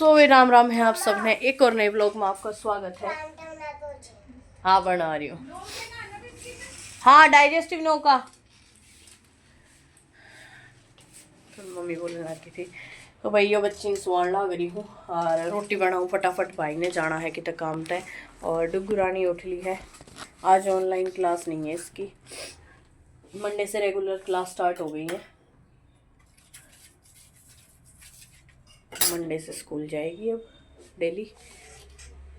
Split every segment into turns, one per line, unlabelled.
राम राम है आप सब ने एक और नए ब्लॉग में आपका स्वागत है। हाँ बना रही हूँ। हाँ डाइजेस्टिव नो का तो मम्मी बोलने लगी थी तो भैया बच्ची सुवान ला रही हूँ और रोटी बनाऊँ फटाफट। भाई ने जाना है कि तक काम तय और डुगू रानी उठ ली है। आज ऑनलाइन क्लास नहीं है इसकी, मंडे से रेगुलर क्लास स्टार्ट हो गई है। मंडे से स्कूल जाएगी अब डेली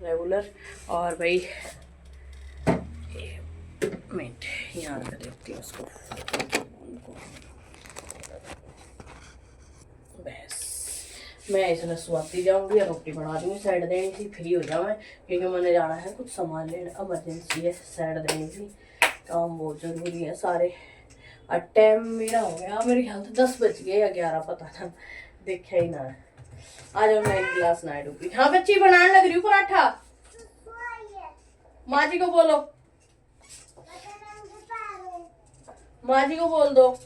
रेगुलर। और भाई मिनट यहाँ कर देती हूँ उसको। बस मैं इसमें सुवाती जाऊँगी और रोटी बना दूँगी। साइड देनी थी फ्री हो जाऊँ क्योंकि मैंने जाना है कुछ सामान लेने, इमरजेंसी है। साइड देनी थी, काम बहुत ज़रूरी है सारे। और टाइम मेरा हो गया मेरी ख्याल से 10 बज गए या 11 पता था, देखा ही ना। आज मैं एक गिलास ना डूबी। हाँ बच्ची बनाने लग रही हूँ पराठा। माँ जी को बोलो, माँ जी को बोल दो।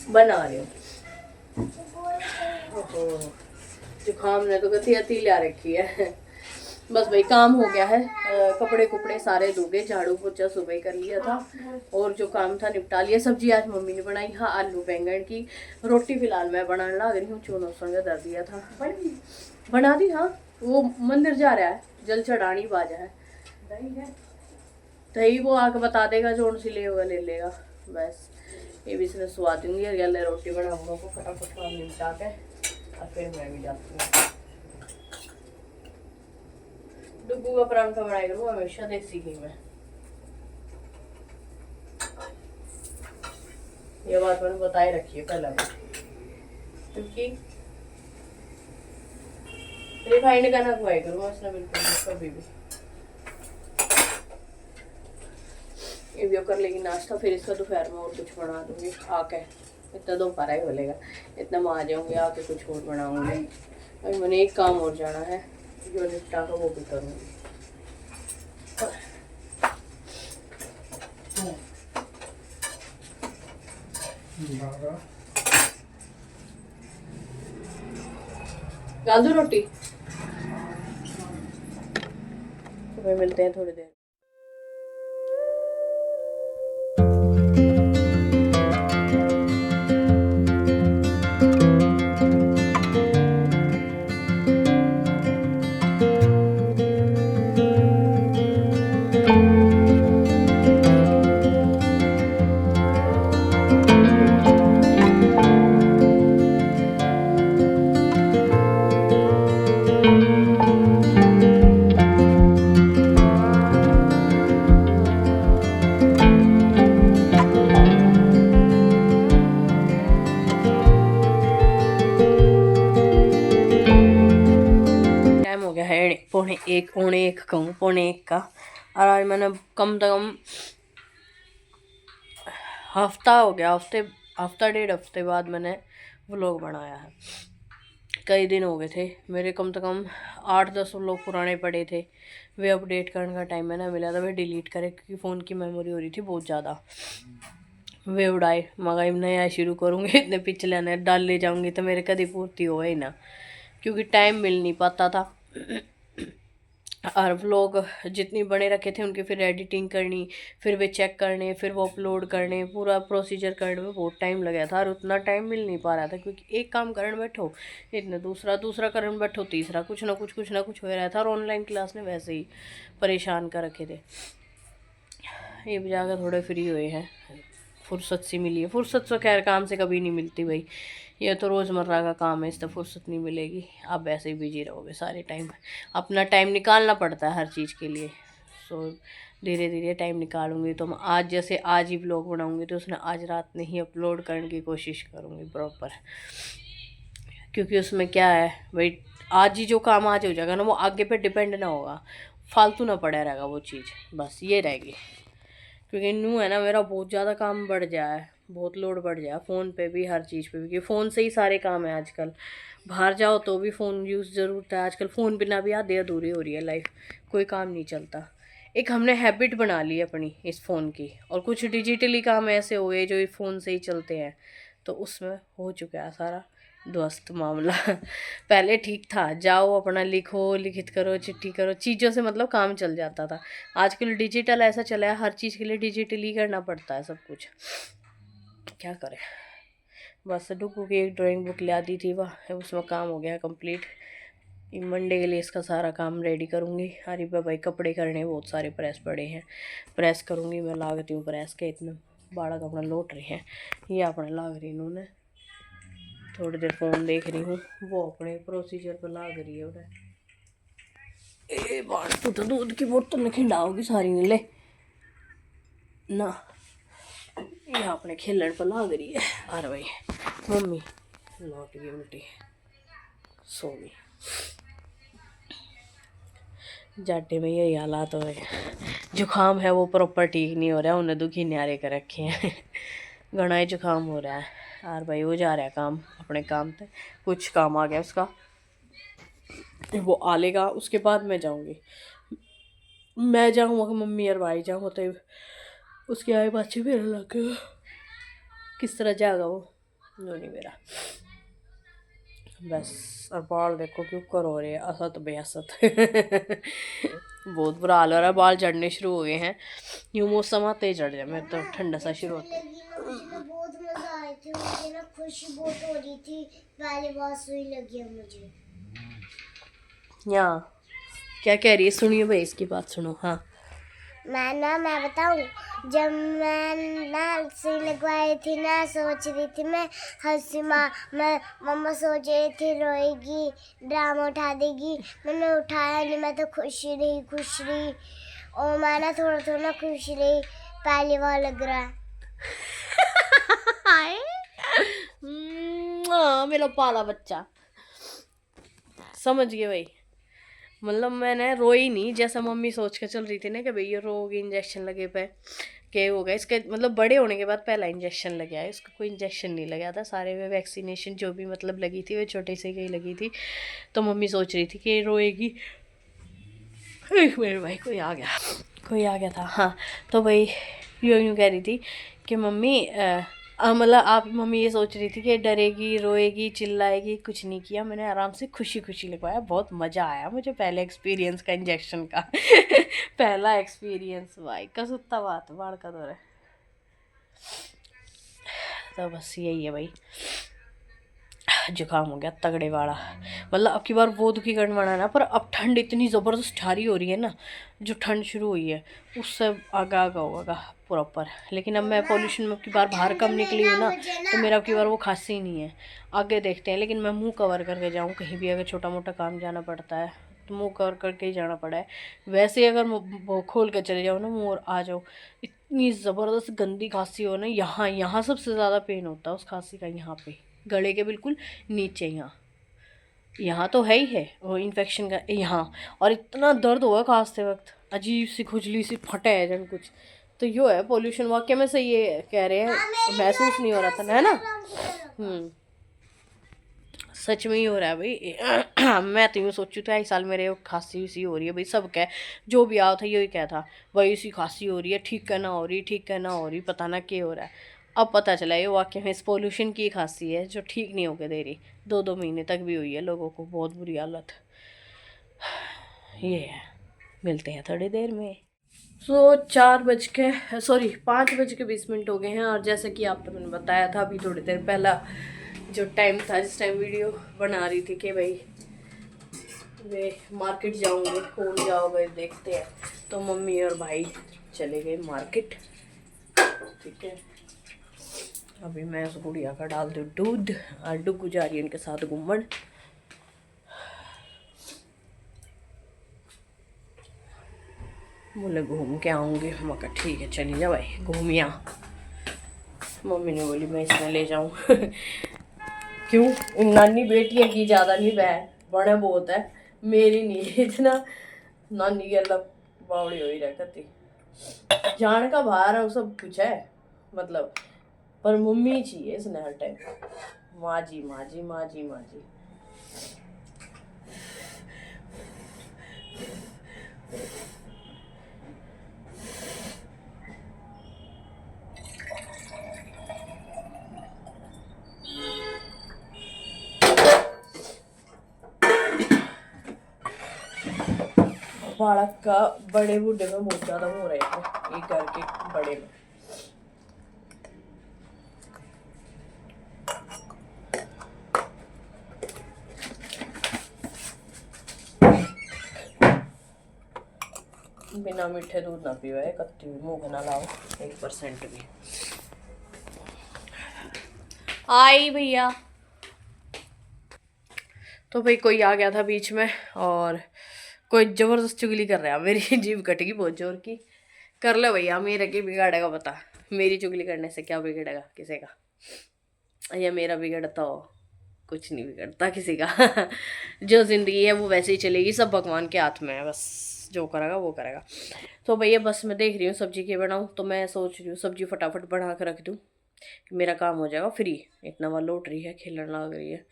बना रही हूँ। जुकाम ने तो गति अति ला रखी है। बस भाई काम हो गया है। कपड़े कुपड़े सारे धो गए, झाड़ू पोछा सुबह कर लिया था और जो काम था निपटा लिया। सब्जी आज मम्मी ने बनाई, हाँ आलू बैंगन की। रोटी फिलहाल मैं बनाने लग रही हूँ। चूनो संग दर दिया था, बना दी। हाँ वो मंदिर जा रहा है, जल चढ़ानी बाजा है। दही वो आके बता देगा, जो सी ले होगा ले लेगा। बस ये भी इसमें सुवा दूंगी और गले रोटी बनाऊंगा को फटाफट काम निपटा के और फिर मैं भी जाती हूँ। डुगू का परांठा बनाई करूँ हमेशा देसी घी में। ये बात मैंने बताई रखी है पहले, क्योंकि रिफाइंड का ना खुआई करूँ उसने बिल्कुल कभी भी। ये भी कर लेगी नाश्ता, फिर इसका दोपहर में और कुछ बना दूंगी आके। इतना दोपहर ही बोलेगा, इतना मैं आ जाऊंगी आके कुछ और बनाऊंगी। अभी मैंने एक काम और जाना है जो निपटा कर वो भी करूँगी। डाल दो रोटी, तो मिलते हैं थोड़ी देर। पौने एक कहूँ, पौने एक का। और आज मैंने कम से कम हफ्ता हो गया, हफ्ता डेढ़ हफ्ते बाद मैंने व्लॉग बनाया है। कई दिन हो गए थे मेरे, कम से कम 8-10 व्लॉग पुराने पड़े थे। वे अपडेट करने का टाइम मैंने मिला था, वे डिलीट करे क्योंकि फ़ोन की मेमोरी हो रही थी बहुत ज़्यादा। वे उड़ाए मगर नया शुरू करूँगी। इतने पिछले ने डाल ले जाऊँगी तो मेरे कभी पूर्ति हो ही ना, क्योंकि टाइम मिल नहीं पाता था। और व्लॉग जितनी बने रखे थे उनकी फिर एडिटिंग करनी, फिर वे चेक करने, फिर वो अपलोड करने, पूरा प्रोसीजर करने में बहुत टाइम लगा था। और उतना टाइम मिल नहीं पा रहा था क्योंकि एक काम करने बैठो इतना दूसरा करने बैठो तीसरा, कुछ ना कुछ हो रहा था। और ऑनलाइन क्लास ने वैसे ही परेशान कर रखे थे। ये भी जाकर थोड़े फ्री हुए हैं, फुर्सत सी मिली है। फुर्सत तो खैर काम से कभी नहीं मिलती भाई, ये तो रोज़मर्रा का काम है, इससे फुर्सत नहीं मिलेगी। आप वैसे ही बिजी रहोगे सारे टाइम, अपना टाइम निकालना पड़ता है हर चीज़ के लिए। सो धीरे धीरे टाइम निकालूंगी। तो मैं आज जैसे आज ही ब्लॉग बनाऊंगी तो उसने आज रात में ही अपलोड करने की कोशिश करूँगी प्रॉपर, क्योंकि उसमें क्या है भाई, आज ही जो काम आज हो जाएगा ना वो आगे पे डिपेंड ना होगा, फालतू ना पड़ा रहेगा वो चीज़, बस ये रहेगी। क्योंकि न्यू है ना, मेरा बहुत ज़्यादा काम बढ़ जाए है, बहुत लोड बढ़ जाए फ़ोन पे भी, हर चीज़ पे भी, क्योंकि फ़ोन से ही सारे काम है आजकल। बाहर जाओ तो भी फ़ोन यूज़ ज़रूरत है आजकल, फ़ोन बिना भी आधे अधूरी हो रही है लाइफ, कोई काम नहीं चलता। एक हमने हैबिट बना ली अपनी इस फ़ोन की, और कुछ डिजिटली काम ऐसे हो गए जो फ़ोन से ही चलते हैं, तो उसमें हो चुका है सारा ध्वस्त मामला। पहले ठीक था, जाओ अपना लिखो, लिखित करो, चिट्ठी करो, चीज़ों से मतलब काम चल जाता था। आजकल डिजिटल ऐसा चला है, हर चीज़ के लिए डिजिटली करना पड़ता है सब कुछ, क्या करें। बस डुगू की एक ड्राइंग बुक ला दी थी, वह उसमें काम हो गया कंप्लीट। मंडे के लिए इसका सारा काम रेडी करूँगी। अरे भाई कपड़े करने बहुत सारे प्रेस पड़े हैं, प्रेस करूँगी मैं, लागती हूँ प्रेस के, इतने बड़ा कपड़ा लौट रही हैं। ये अपने लाग रही इन्होंने, थोड़ी देर फ़ोन देख रही हूँ, वो अपने प्रोसीजर पर लाग रही है उन्हें। ए बाढ़ तो दूध की बोतल खिंडाओगी सारी ने ले ना, ये अपने खेलन पर लाग रही है। अरे भाई मम्मी लौट गई उल्टी, सो गई। जाटे में यही हालात हो रहे हैं, जुकाम है वो प्रॉपर ठीक नहीं हो रहा है, उन्हें दुखी न्यारे कर रखे हैं। घना ही जुकाम हो रहा है। और भाई वो जा रहा है काम, अपने काम पे, कुछ काम आ गया उसका, वो आ लेगा, उसके बाद मैं जाऊंगी। मैं जाऊँगा मम्मी और भाई जाऊँगा तो उसके आए बच्चे मेरा लग, किस तरह जाएगा वो, जो नहीं मेरा। बस और बाल देखो क्यों कर हो रहे हैं, असत बेअसत। बहुत बुरा हाल हो रहा है, बाल झड़ने शुरू हो गए हैं। यूँ मौसम आते ही झड़ जाए, मैं तो ठंडा सा शुरू होता है।
बहुत मजा आई थी मुझे ना, खुशी बहुत हो रही थी, पहली बार सुई लगी है मुझे।
यहाँ क्या कह रही है, सुनिए भाई इसकी बात सुनो। हाँ
मैं बताऊं, जब मैं ना सुई लगवाई थी ना, सोच रही थी मैं हंसी मैं मम्मा सोच रही थी रोएगी, ड्रामा उठा देगी, मैंने उठाया नहीं, मैं तो खुश रही, और मैं ना थोड़ा थोड़ा खुश रही, पहली बार लग रहा है।
मेरा पाला बच्चा, समझ गए भाई। मतलब मैंने रोई नहीं, जैसा मम्मी सोच के चल रही थी ना कि भाई ये रोगी, इंजेक्शन लगे पे के होगा इसके, मतलब बड़े होने के बाद पहला इंजेक्शन लग गया है इसका, कोई इंजेक्शन नहीं लगा था, सारे में वैक्सीनेशन जो भी मतलब लगी थी वो छोटे से ही लगी थी। तो मम्मी सोच रही थी कि ये रोएगी। एक मेरे भाई कोई आ गया था। हाँ तो भाई यूँ कह रही थी कि मम्मी मतलब आप, मम्मी ये सोच रही थी कि डरेगी, रोएगी, चिल्लाएगी, कुछ नहीं किया, मैंने आराम से खुशी खुशी लगवाया, बहुत मज़ा आया मुझे पहले एक्सपीरियंस का, इंजेक्शन का। पहला एक्सपीरियंस भाई का सुत्ता बात बाढ़ का दौर है। तो बस यही है भाई, जुकाम हो गया तगड़े वाला। मतलब अब की बार वो दुखी करने वाला ना, पर अब ठंड इतनी ज़बरदस्त ठारी हो रही है ना, जो ठंड शुरू हुई है उससे आगा आगा होगा प्रॉपर। लेकिन अब मैं पॉल्यूशन में अब की बार बाहर कम निकली हूँ ना, तो मेरा अब की बार वो खांसी ही नहीं है। आगे देखते हैं, लेकिन मैं मुँह कवर करके जाऊँ कहीं भी, अगर छोटा मोटा काम जाना पड़ता है तो मुँह कवर करके ही जाना पड़ा है। वैसे अगर वो खोल के चले जाओ ना मुँह और आ जाओ, इतनी ज़बरदस्त गंदी खांसी हो ना, यहाँ यहाँ सबसे ज़्यादा पेन होता है उस खांसी का, यहाँ पे गले के बिल्कुल नीचे, यहाँ तो है ही है वो इन्फेक्शन का यहाँ। और इतना दर्द हुआ खांसते वक्त, अजीब सी खुजली सी फटे है जन कुछ। तो यो है पोल्यूशन, वाकई में से ये कह रहे हैं, महसूस नहीं हो रहा था है ना। सच में ही हो रहा है भाई। मैं तो यूँ सोचूँ तो 2 साल मेरे खांसी उसी हो रही है भाई, सब कह जो भी आओ था यही क्या था, वही उसी खांसी हो रही है, ठीक कहना हो रही, ठीक कहना हो रही, पता ना क्या हो रहा है। अब पता चला ये वाकई में इस पोल्यूशन की खांसी है जो ठीक नहीं होकर दे रही, 2-2 महीने तक भी हुई है लोगों को, बहुत बुरी हालत। ये है, मिलते हैं थोड़ी देर में। 5:20 हो गए हैं, और जैसे कि आपको मैंने बताया था अभी थोड़ी देर पहला, जो टाइम था जिस टाइम वीडियो बना रही थी कि भाई वे मार्केट जाऊंगे, कौन जाओगे देखते हैं। तो मम्मी और भाई चले गए मार्केट, ठीक है। अभी मैं उस गुड़िया का डाल दूँ दूध, और डुगू जा रही है इनके साथ घूमन। बोले घूम के आऊँगी, मैं कहा ठीक है चली जा भाई घूम आ। मम्मी ने बोली मैं इसमें ले जाऊँ। क्यों, नानी बेटियाँ की ज़्यादा नहीं बहन, बड़े बहुत है, मेरी नहीं इतना। नानी के अल्लाह बावड़ी हो ही रखती, जान का बाहर है सब कुछ है, मतलब पर मम्मी चाहिए इसने हर टाइम, माँ जी माँ जी माँ जी माँ जी। बालक का बड़े बूढ़े में बहुत ज्यादा हो रहे थे, एक घर के बड़े में। बिना मीठे दूध ना पियो है, कत्ती भी मुंह ना लाओ 1% भी। आई भैया। तो भाई कोई आ गया था बीच में और कोई जबरदस्त चुगली कर रहा है, मेरी जीभ कटेगी बहुत जोर की। कर लो भैया, मेरे की बिगाड़ेगा बता, मेरी चुगली करने से क्या बिगड़ेगा किसी का, या मेरा बिगड़ता हो, कुछ नहीं बिगड़ता किसी का। जो जिंदगी है वो वैसे ही चलेगी, सब भगवान के हाथ में है, बस जो करेगा वो करेगा। तो भैया बस मैं देख रही हूँ सब्जी के बनाऊँ, तो मैं सोच रही हूँ सब्जी फटाफट बना कर रख दूँ, मेरा काम हो जाएगा फ्री। इतना बार लौट रही है, खेलने लग रही है,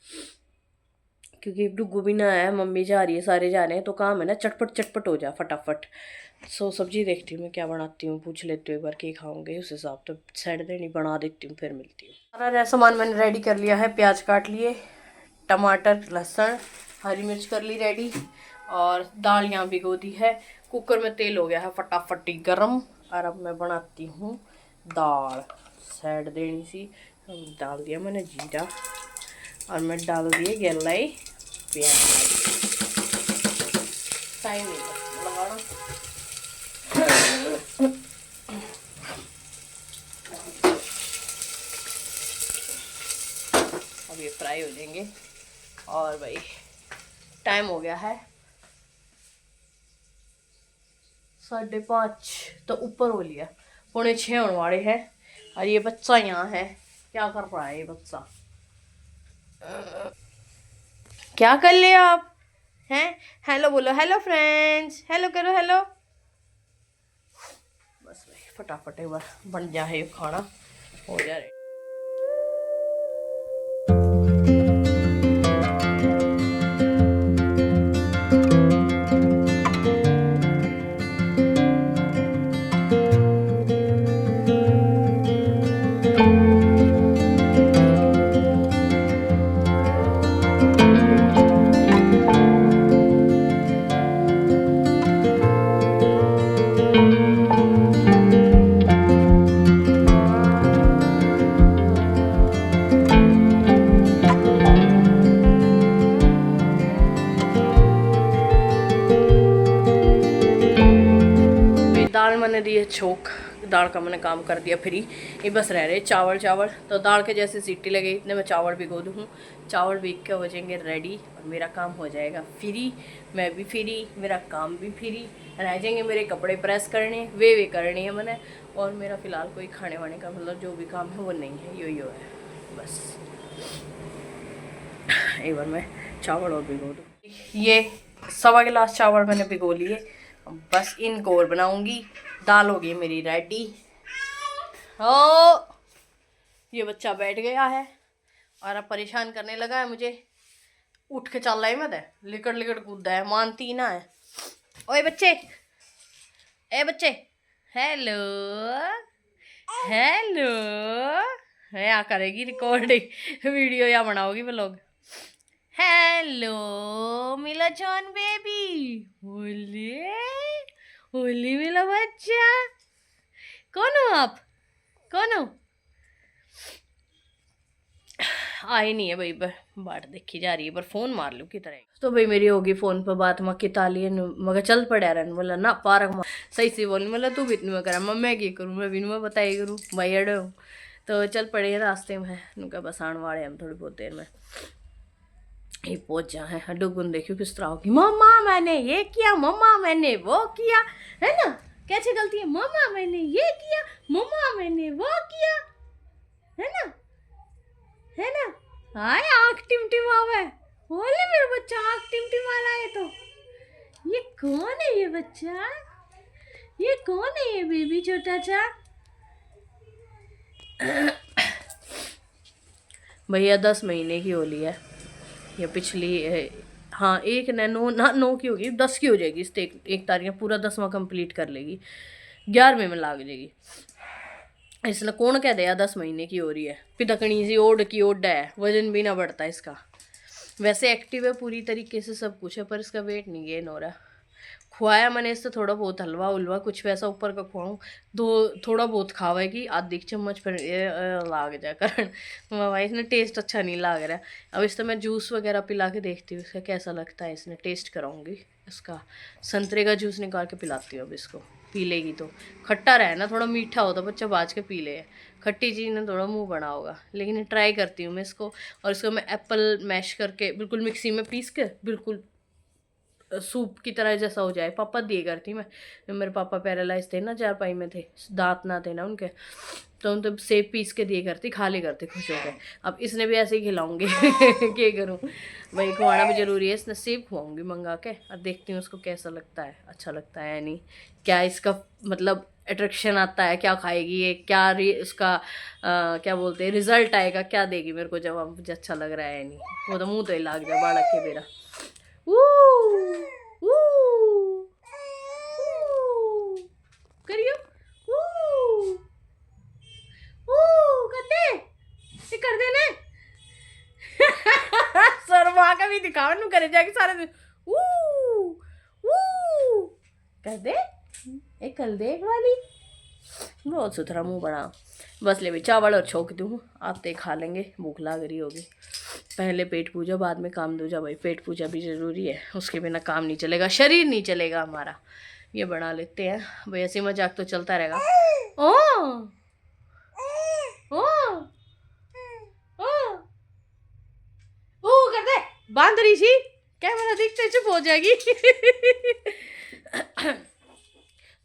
क्योंकि डुगू भी ना है, मम्मी जा रही है, सारे जा रहे हैं, तो काम है ना चटपट चटपट हो जा फटाफट। सो सब्जी देखती हूँ मैं क्या बनाती हूँ, पूछ लेती हूँ एक बार क्या खाऊंगे, उस हिसाब तो साइड देनी बना देती हूँ, फिर मिलती हूँ। सारा सामान मैंने रेडी कर लिया है, प्याज काट लिए, टमाटर लहसुन हरी मिर्च कर ली रेडी, और दाल यहाँ भिगो दी है। कुकर में तेल हो गया है फटाफटी गरम, और अब मैं बनाती हूँ दाल। साइड देनी सी, डाल दिया मैंने जीरा, और मैं डाल दिए गलाई प्याज। टाइम नहीं लगाना। अब ये फ्राई हो जाएंगे, और भाई टाइम हो गया है 5:30, तो ऊपर हो लिया, 5:45 होने वाले हैं। और ये बच्चा यहाँ है, क्या कर रहा है ये बच्चा, क्या कर ले आप हैं? हेलो बोलो, हेलो फ्रेंड्स, हेलो करो, हेलो। बस भाई फटाफट एक बार बन जाए खाना, हो जाए। दाल मैंने दी है छोक, दाल का मैंने काम कर दिया फ्री। ये बस रह रहे चावल। तो दाल के जैसे सीटी लगी इतने में चावल भिगो दूँ, चावल भीग के हो जाएंगे रेडी, और मेरा काम हो जाएगा फ्री, मैं भी फ्री, मेरा काम भी फ्री। रह जाएंगे मेरे कपड़े प्रेस करने, वे करने हैं मैंने, और मेरा फ़िलहाल कोई खाने वाने का मतलब जो भी काम है वो नहीं है, यो है बस। एक बार मैं चावल और भिगो दूँ। ये 1.25 गिलास चावल मैंने भिगो लिए, बस इनको और बनाऊंगी। दाल होगी मेरी रेडी। ओ ये बच्चा बैठ गया है और अब परेशान करने लगा है मुझे, उठ के चल रहा है, मत लिकड़ कूदा है, मानती ना है। ओए बच्चे, ए बच्चे, हेलो हेलो, है करेगी रिकॉर्डिंग वीडियो या बनाओगी व्लॉग। हेलो मिलाचौन बेबी, होली होली मिला बच्चा, कौन हो आप, कौन हो? आई नहीं है भाई, बाट देखी जा रही है, पर फोन मार लूँ की तरह। तो भाई मेरी होगी फोन पर बात, माँ की ताली मगर चल पड़ा रहा, बोला ना पारक माँ सही से बोल, मतलब तू भी इतनी करा मैं क्या करूँ, मैं भी मैं बताई करूँ भाई अड़े हूँ। तो चल पड़े रास्ते में, उनका बस आने वाले हम थोड़ी बहुत देर में ये पहुंच जा है। डुगुन देखियो किस तरह होगी, मम्मा मैंने ये किया, मम्मा मैंने वो किया, है ना, कैसे गलती है, मम्मा मैंने ये किया, मम्मा मैंने वो किया, है ना, है ना। हाय आँख टिमटिमावे, बोले मेरा बच्चा आँख टिमटिमा रहा है। तो ये कौन है, ये बच्चा, ये कौन है, ये बेबी छोटा सा। भैया 10 महीने की होली है, या पिछली हाँ एक ने 9 की होगी, 10 की हो जाएगी इस 1 तारीख में, पूरा 10वां कंप्लीट कर लेगी, 11वें में लाग जाएगी। इसने कौन कह दिया 10 महीने की हो रही है, पिदकनी सी ओड की ओड है, वजन भी ना बढ़ता इसका। वैसे एक्टिव है पूरी तरीके से, सब कुछ है, पर इसका वेट नहीं गेन हो रहा। खुआया मैंने इससे थोड़ा बहुत हलवा उलवा कुछ वैसा ऊपर का खुआऊँ, थोड़ा बहुत खावेगी, आधी चम्मच फिर लाग जाए कारण भाई इसने टेस्ट अच्छा नहीं लाग रहा है। अब इससे मैं जूस वगैरह पिला के देखती हूँ इसका कैसा लगता है, इसने टेस्ट कराऊंगी। इसका संतरे का जूस निकाल के पिलाती हूँ अब इसको, पी लेगी तो। खट्टा रहे ना, थोड़ा मीठा हो तो बच्चा बाज के पी ले, खट्टी चीज़ ने थोड़ा मुंह बना होगा, लेकिन ट्राई करती हूँ मैं इसको। और इसको मैं एप्पल मैश करके बिल्कुल मिक्सी में पीस के बिल्कुल सूप की तरह जैसा हो जाए, पापा दिए करती मैं। जब मेरे पापा पैरालाइज थे ना, चारपाई में थे, दांत ना थे ना उनके, तो उन तो सेब पीस के दिए करती, खा ले करते खुश हो गए। अब इसने भी ऐसे ही खिलाऊंगी क्या करूँ भाई, खुआना भी ज़रूरी है। इसने सेब खुआऊंगी मंगा के, और देखती हूँ उसको कैसा लगता है, अच्छा लगता है या नहीं, क्या इसका मतलब अट्रैक्शन आता है, क्या खाएगी ये, क्या उसका क्या बोलते हैं रिजल्ट आएगा, क्या देगी मेरे को जवाब, मुझे अच्छा लग रहा है या नहीं। वो तो मुँह तो ही लाग जाए बालक के मेरा। करियो कर देने शर्मा का भी दिखाओ नु करे जाके सारे दिन कर दे, एक कर दे एक वाली, बहुत सुथरा मुंह बना। बस ले भी चावल और छोक दूँ, आते खा लेंगे, भूख लग रही होगी। पहले पेट पूजा बाद में काम दूजा भाई, पेट पूजा भी ज़रूरी है, उसके बिना काम नहीं चलेगा, शरीर नहीं चलेगा हमारा। ये बना लेते हैं भाई, ऐसी मजाक तो चलता रहेगा। ओ ओ ओ ओ कर दे, बांध रही थी, कैमरा देखते चुप हो जाएगी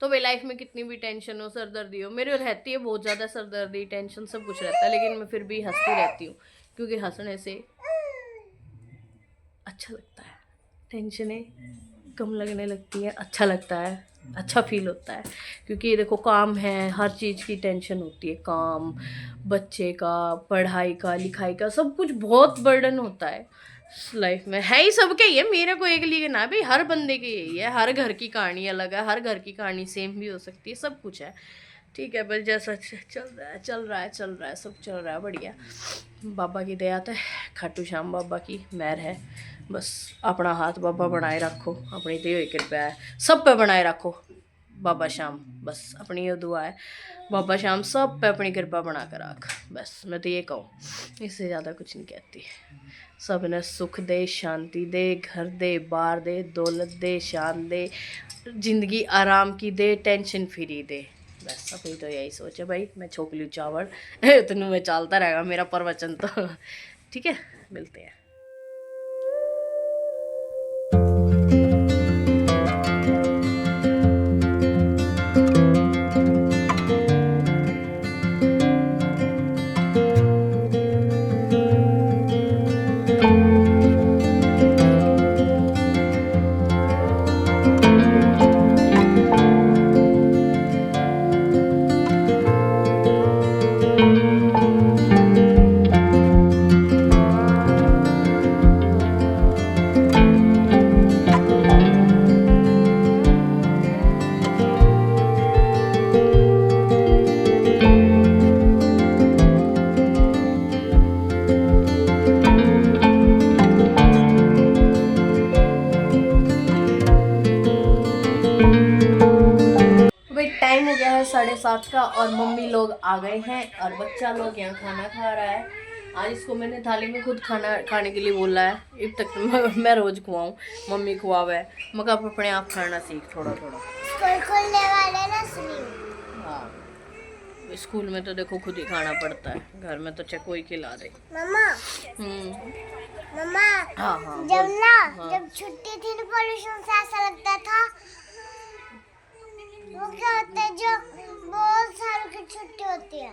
तो भाई लाइफ में कितनी भी टेंशन हो, सरदर्दी हो, मेरे रहती है बहुत ज़्यादा सरदर्दी, टेंशन सब कुछ रहता है, लेकिन मैं फिर भी हंसती रहती हूँ, क्योंकि हंसने से अच्छा लगता है, टेंशनें कम लगने लगती है, अच्छा लगता है, अच्छा फील होता है। क्योंकि ये देखो काम है, हर चीज़ की टेंशन होती है, काम, बच्चे का, पढ़ाई का, लिखाई का, सब कुछ बहुत बर्डन होता है लाइफ में, है ही सबके ही है, मेरे को एक लिए ना भाई, हर बंदे के यही है। हर घर की कहानी अलग है, हर घर की कहानी सेम भी हो सकती है, सब कुछ है, ठीक है। बस जैसा चल रहा है चल रहा है चल रहा है, सब चल रहा है बढ़िया। बाबा की दया है, खाटू श्याम बाबा की मेहर है, बस अपना हाथ बाबा बनाए रखो, अपनी दी हुई कृपा है, सब पे बनाए रखो बाबा श्याम, बस अपनी ये दुआ है, बाबा श्याम सब पे अपनी कृपा बना कर रख, बस मैं तो ये कहूँ, इससे ज़्यादा कुछ नहीं कहती। सब ने सुख दे, शांति दे, घर दे, बार दे, दौलत दे, शान दे, जिंदगी आराम की दे, टेंशन फ्री दे, बस अपनी तो यही सोच है भाई। मैं छोक लूँ चावल इतनू में चलता रहेगा मेरा प्रवचन तो ठीक है, मिलते हैं। टाइम हो गया है 7:30 का, और मम्मी लोग आ गए हैं, और बच्चा लोग यहाँ खाना खा रहा है। आज इसको मैंने थाली में खुद खाना खाने के लिए बोला है, अब तक तो मैं रोज खुआऊँ, मम्मी खुआवे, मगर आप अपने आप खाना सीख थोड़ा थोड़ा।
स्कूल खुलने वाले ना सुनी।
हाँ, स्कूल में तो देखो खुद ही खाना पड़ता है, घर में तो चाहे कोई खिला दे।
मम्मा मम्मा
हाँ हाँ
जब ना
हाँ।
जब छुट्टी थी ना, पॉल्यूशन से ऐसा लगता था, वो क्या होता है जो बहुत सालों की छुट्टी होती है।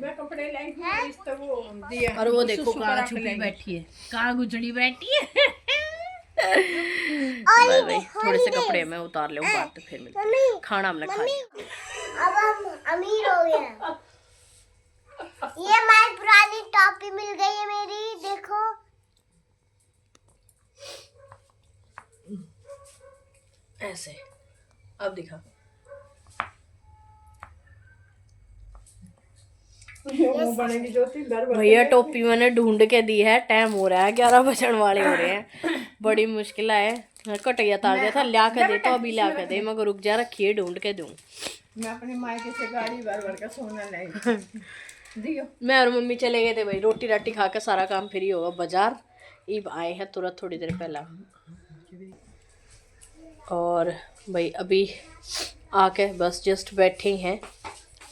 मैं कपड़े लाई हूँ तो वो दिया,
और वो देखो कहाँ छुपी बैठी है, कहाँ गुजड़ी बैठी है भाई थोड़े से कपड़े मैं उतार ले, बात तो फिर मिलते हैं। खाना हमने खा लिया,
अब हम अमीर हो गए हैं। ये हमारी पुरानी टॉपी मिल गई है मेरी, देखो।
ऐसे अब दिखा।
ये मुंह बनेगी ज्योति, घर भर
भैया टोपी मैंने ढूंढ के दी है, टाइम हो रहा है 11 बजन वाले हो रहे हैं। बड़ी मुश्किल है, कटिया तार दिया था, ला के दे तो अभी ला के दे, मगर रुक जा, रखिए ढूंढ के दूं।
मैं अपने मायके से गाड़ी भर भर का सोना लाई दियो।
मैं और मम्मी चले गए थे भाई, रोटी राटी खा के सारा काम फ्री होगा बाजार। अब आए हैं तुरंत थोड़ी देर पहला, और भाई अभी आके बस जस्ट बैठे हैं।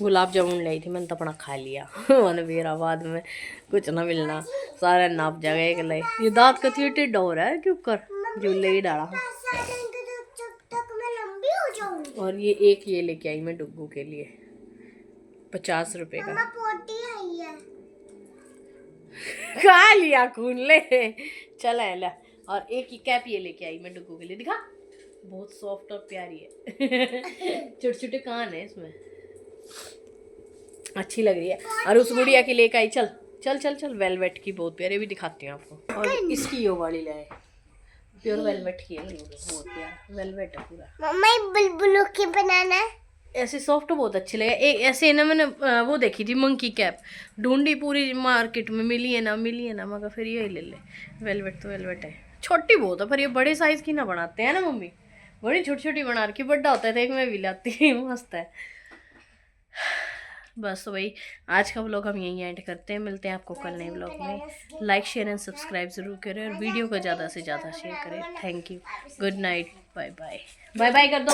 गुलाब जामुन लाई थी मैंने तो अपना खा लिया। मैंने मेरा बाद में कुछ ना मिलना, सारे नाप जाएगा एक लाई। ये दांत का टेढ़ा हो रहा है क्यों कर, झूले ही डाला।
जब तक मैं लंबी हो जाऊंगी।
और ये एक ये लेके आई मैं डुग्गू के लिए, 50 रुपए का।
मम्मा पोटी है ये।
खा लिया खून ले, चला ला। और एक ही कैप ये लेके आई मैं डुग्गू के लिए, दिखा बहुत सॉफ्ट और प्यारी है। छोटे छोटे कान है इसमें, अच्छी लग रही है। और उस गुड़िया की लेके आई, चल चल चल चल, वेलवेट की बहुत प्यारी, भी दिखाती हूँ आपको। और इसकी यो वाली लाए, प्योर वेलवेट की है, बहुत प्यारा वेलवेट है पूरा।
मम्मा ये बुलबुलों की बनाना।
ऐसे सॉफ्ट बहुत अच्छी लगे। एक ऐसे ना मैंने वो देखी थी मंकी कैप, ढूंढी पूरी मार्केट में, मिली है ना, मगर फिर यही ले ले। वेलवेट तो वेलवेट है, छोटी बहुत है पर ये बड़े साइज की ना बनाते हैं ना मम्मी, बड़ी छोटी छोटी बना रखी, बड़ा होता है तो एक मैं भी लाती हूँ, मस्त है। बस तो भाई आज का व्लॉग हम यहीं एंड करते हैं, मिलते हैं आपको कल नए व्लॉग में। लाइक शेयर एंड सब्सक्राइब ज़रूर करें, और वीडियो को ज़्यादा से ज़्यादा शेयर करें। Thank you, good night, bye bye, bye bye कर दो।